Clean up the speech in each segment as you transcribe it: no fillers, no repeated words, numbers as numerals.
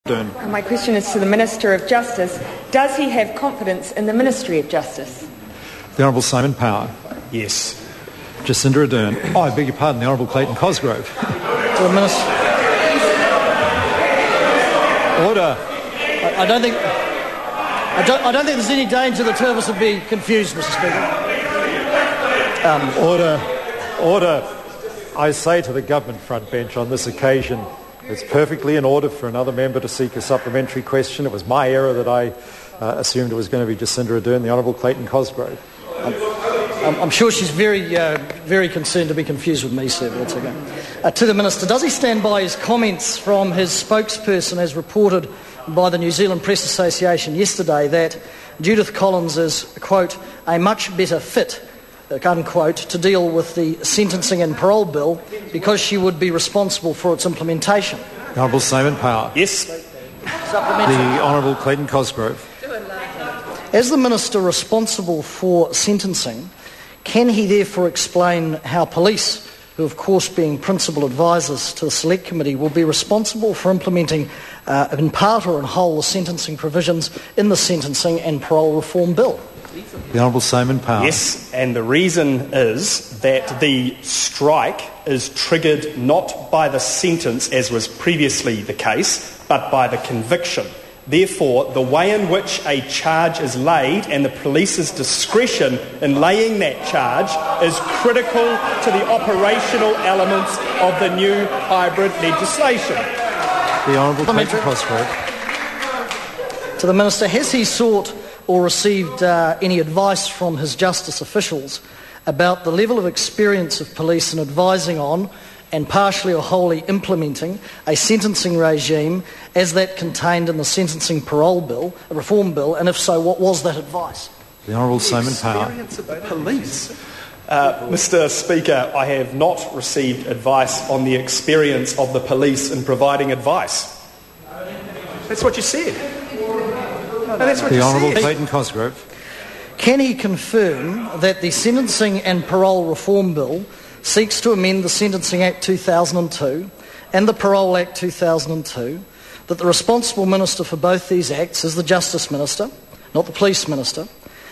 Ardern. My question is to the Minister of Justice. Does he have confidence in the Ministry of Justice? The Honourable Simon Power. Yes. Jacinda Ardern. Oh, I beg your pardon, the Honourable Clayton Cosgrove. To the Minister. Order. I don't think there's any danger the two of us would be confused, Mr. Speaker. Order. I say to the government front bench on this occasion, it's perfectly in order for another member to seek a supplementary question. It was my error that I assumed it was going to be Jacinda Ardern, the Honourable Clayton Cosgrove. I'm sure she's very concerned to be confused with me, sir, but that's okay. To the Minister, does he stand by his comments from his spokesperson as reported by the New Zealand Press Association yesterday that Judith Collins is, quote, a much better fit, unquote, to deal with the sentencing and parole bill because she would be responsible for its implementation? The Honourable Simon Power. Yes. The Honourable Clayton Cosgrove. As the Minister responsible for sentencing, can he therefore explain how police, who of course being principal advisors to the Select Committee, will be responsible for implementing in part or in whole the sentencing provisions in the Sentencing and Parole Reform Bill? The Honourable Simon Power. Yes, and the reason is that the strike is triggered not by the sentence, as was previously the case, but by the conviction. Therefore, the way in which a charge is laid and the police's discretion in laying that charge is critical to the operational elements of the new hybrid legislation. The Honourable Clayton Cosgrove. To the Minister, has he sought or received any advice from his justice officials about the level of experience of police in advising on and partially or wholly implementing a sentencing regime as that contained in the Sentencing Parole Bill, Reform Bill, and if so, what was that advice? The Honourable Simon Power. Police. Mr. Speaker, I have not received advice on the experience of the police in providing advice. That's what you said. No, that's what The you Honourable said. Clayton Cosgrove. Can he confirm that the Sentencing and Parole Reform Bill seeks to amend the Sentencing Act 2002 and the Parole Act 2002, that the responsible minister for both these acts is the Justice Minister, not the Police Minister,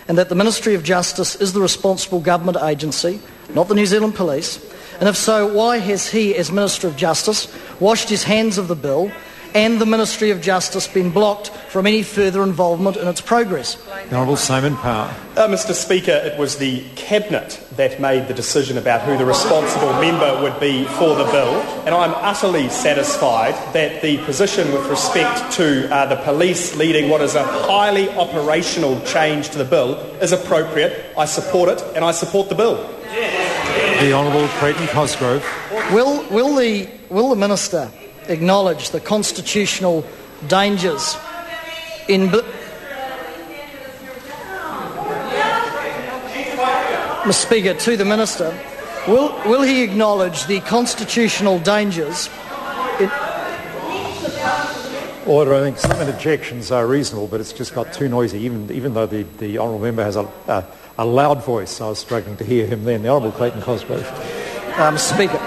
and that the Ministry of Justice is the responsible government agency, not the New Zealand Police? And if so, why has he, as Minister of Justice, washed his hands of the bill and the Ministry of Justice been blocked from any further involvement in its progress? The Honourable Simon Power. Mr. Speaker, it was the Cabinet that made the decision about who the responsible member would be for the bill, and I'm utterly satisfied that the position with respect to the police leading what is a highly operational change to the bill is appropriate. I support it, and I support the bill. The Honourable Clayton Cosgrove. Will the Minister acknowledge the constitutional dangers in... Mr. Speaker, to the Minister, will he acknowledge the constitutional dangers in... Order. I think some interjections are reasonable, but it's just got too noisy, even though the Honourable Member has a loud voice. I was struggling to hear him then. The Honourable Clayton Cosgrove. Mr. Speaker,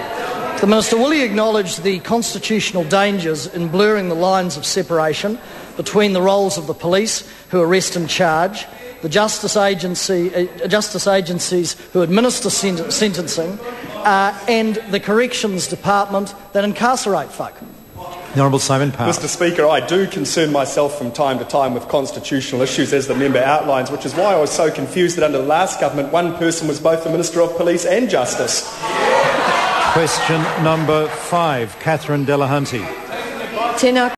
the Minister, will he acknowledge the constitutional dangers in blurring the lines of separation between the roles of the police, who arrest and charge, the justice agencies who administer sentencing, and the corrections department that incarcerate folk? The Honourable Simon Power. Mr. Speaker, I do concern myself from time to time with constitutional issues, as the member outlines, which is why I was so confused that under the last government one person was both the Minister of Police and Justice. Question number 5, Catherine Delahunty. Tēnā